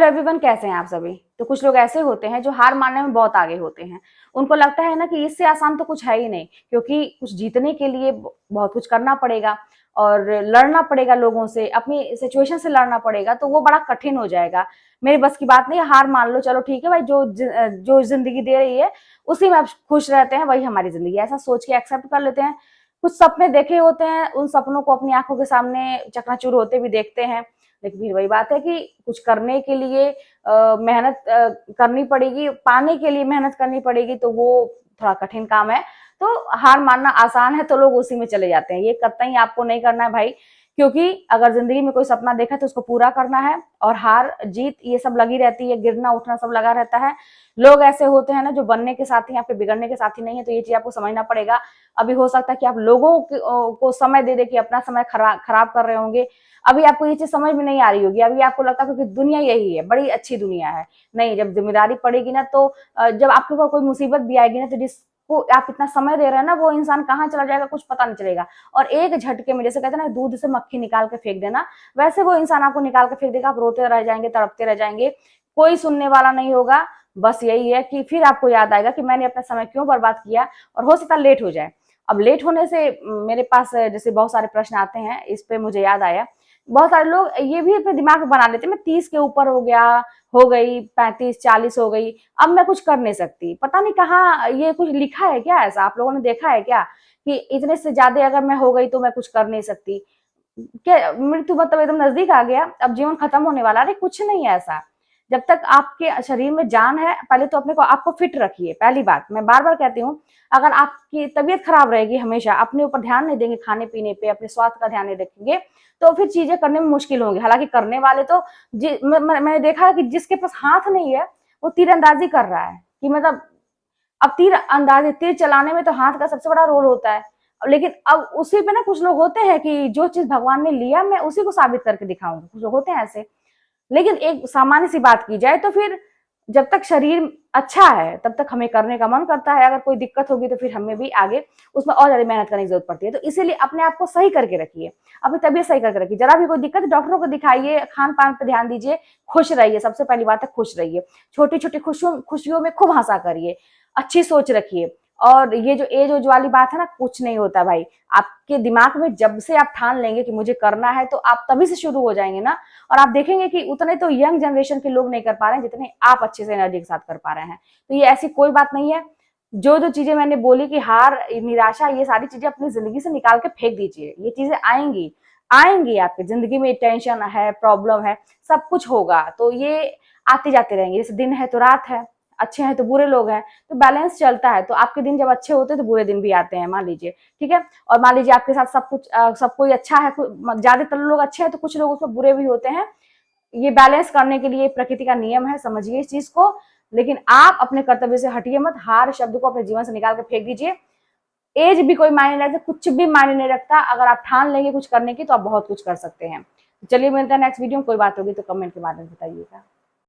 Everyone, कैसे हैं आप सभी। तो कुछ लोग ऐसे होते हैं जो हार मानने में बहुत आगे होते हैं। उनको लगता है ना कि इससे आसान तो कुछ है ही नहीं, क्योंकि कुछ जीतने के लिए बहुत कुछ करना पड़ेगा और लड़ना पड़ेगा लोगों से, अपनी सिचुएशन से लड़ना पड़ेगा, तो वो बड़ा कठिन हो जाएगा। मेरी बस की बात नहीं, हार मान लो, चलो ठीक है भाई, जो जिंदगी दे रही है उसी में आप खुश रहते हैं, वही हमारी जिंदगी है, ऐसा सोच के एक्सेप्ट कर लेते हैं। कुछ सपने देखे होते हैं, उन सपनों को अपनी आंखों के सामने चकनाचूर होते भी देखते हैं, लेकिन फिर वही बात है कि कुछ करने के लिए मेहनत करनी पड़ेगी, पाने के लिए मेहनत करनी पड़ेगी, तो वो थोड़ा कठिन काम है। तो हार मानना आसान है तो लोग उसी में चले जाते हैं। ये कतई आपको नहीं करना है भाई, क्योंकि अगर जिंदगी में कोई सपना देखा है तो उसको पूरा करना है। और हार जीत ये सब लगी रहती है, गिरना उठना सब लगा रहता है। लोग ऐसे होते हैं ना जो बनने के साथी हैं, आपके बिगड़ने के साथी नहीं है, तो ये चीज आपको समझना पड़ेगा। अभी हो सकता है कि आप लोगों को समय दे दे के अपना समय खराब कर रहे होंगे। अभी आपको ये चीज समझ में नहीं आ रही होगी, अभी आपको लगता है क्योंकि दुनिया यही है, बड़ी अच्छी दुनिया है। नहीं, जब जिम्मेदारी पड़ेगी ना, तो जब आपके ऊपर कोई मुसीबत भी आएगी ना, तो जिसको आप इतना समय दे रहे हैं ना, वो इंसान कहाँ चला जाएगा कुछ पता नहीं चलेगा। और एक झटके में, जैसे कहते हैं ना दूध से मक्खी निकाल के फेंक देना, वैसे वो इंसान आपको निकाल के फेंक देगा। आप रोते रह जाएंगे, तड़पते रह जाएंगे, कोई सुनने वाला नहीं होगा। बस यही है कि फिर आपको याद आएगा कि मैंने अपना समय क्यों बर्बाद किया, और हो सकता है लेट हो जाए। अब लेट होने से मेरे पास जैसे बहुत सारे प्रश्न आते हैं, इस पे मुझे याद आया, बहुत सारे लोग ये भी अपने दिमाग में बना लेते हैं, मैं 30 के ऊपर हो गया, हो गई 35-40 हो गई, अब मैं कुछ कर नहीं सकती। पता नहीं कहाँ ये कुछ लिखा है क्या, ऐसा आप लोगों ने देखा है क्या कि इतने से ज्यादा अगर मैं हो गई तो मैं कुछ कर नहीं सकती? क्या मृत्यु मतलब एकदम नजदीक आ गया, अब जीवन खत्म होने वाला? अरे कुछ नहीं है ऐसा। जब तक आपके शरीर में जान है, पहले तो अपने को आपको फिट रखिए। पहली बात मैं बार बार कहती हूँ, अगर आपकी तबीयत खराब रहेगी, हमेशा अपने ऊपर ध्यान नहीं देंगे, खाने पीने पे अपने स्वास्थ्य का ध्यान नहीं रखेंगे, तो फिर चीजें करने में मुश्किल होंगी। हालांकि करने वाले तो मैंने देखा है कि जिसके पास हाथ नहीं है वो तीरंदाजी कर रहा है, कि मतलब अब तीर चलाने में तो हाथ का सबसे बड़ा रोल होता है। लेकिन अब उसी पे ना कुछ लोग होते हैं कि जो चीज भगवान ने लिया मैं उसी को साबित करके दिखाऊंगा, कुछ लोग होते हैं ऐसे। लेकिन एक सामान्य सी बात की जाए तो फिर जब तक शरीर अच्छा है तब तक हमें करने का मन करता है। अगर कोई दिक्कत होगी तो फिर हमें भी आगे उसमें और ज्यादा मेहनत करने की जरूरत पड़ती है। तो इसीलिए अपने आप को सही करके रखिए, अपनी तबीयत सही करके रखिए। जरा भी कोई दिक्कत है डॉक्टरों को दिखाइए, खान पान पे ध्यान दीजिए, खुश रहिए। सबसे पहली बात है खुश रहिए, छोटी छोटी खुशियों में खूब हंसा करिए, अच्छी सोच रखिए। और ये जो एज ओज वाली बात है ना, कुछ नहीं होता भाई। आपके दिमाग में जब से आप ठान लेंगे कि मुझे करना है, तो आप तभी से शुरू हो जाएंगे ना। और आप देखेंगे कि उतने तो यंग जनरेशन के लोग नहीं कर पा रहे हैं जितने आप अच्छे से एनर्जी के साथ कर पा रहे हैं। तो ये ऐसी कोई बात नहीं है। जो जो चीजें मैंने बोली कि हार, निराशा, ये सारी चीजें अपनी जिंदगी से निकाल के फेंक दीजिए। ये चीजें आएंगी आएंगी आपकी जिंदगी में, टेंशन है, प्रॉब्लम है, सब कुछ होगा, तो ये आते जाते रहेंगे। जैसे दिन है तो रात है, अच्छे हैं तो बुरे लोग हैं, तो बैलेंस चलता है। तो आपके दिन जब अच्छे होते हैं तो बुरे दिन भी आते हैं, मान लीजिए, ठीक है। और मान लीजिए आपके साथ सब कुछ सब कोई अच्छा है, ज्यादातर लोग अच्छे हैं, तो कुछ लोग उसमें बुरे भी होते हैं। ये बैलेंस करने के लिए प्रकृति का नियम है, समझिए इस चीज को। लेकिन आप अपने कर्तव्य से हटिए मत, हार शब्द को अपने जीवन से निकाल कर फेंक दीजिए। एज भी कोई मायने नहीं रखता, कुछ भी मायने नहीं रखता। अगर आप ठान लेंगे कुछ करने की तो आप बहुत कुछ कर सकते हैं। चलिए मिलते हैं नेक्स्ट वीडियो में। कोई बात होगी तो कमेंट के माध्यम से बताइएगा।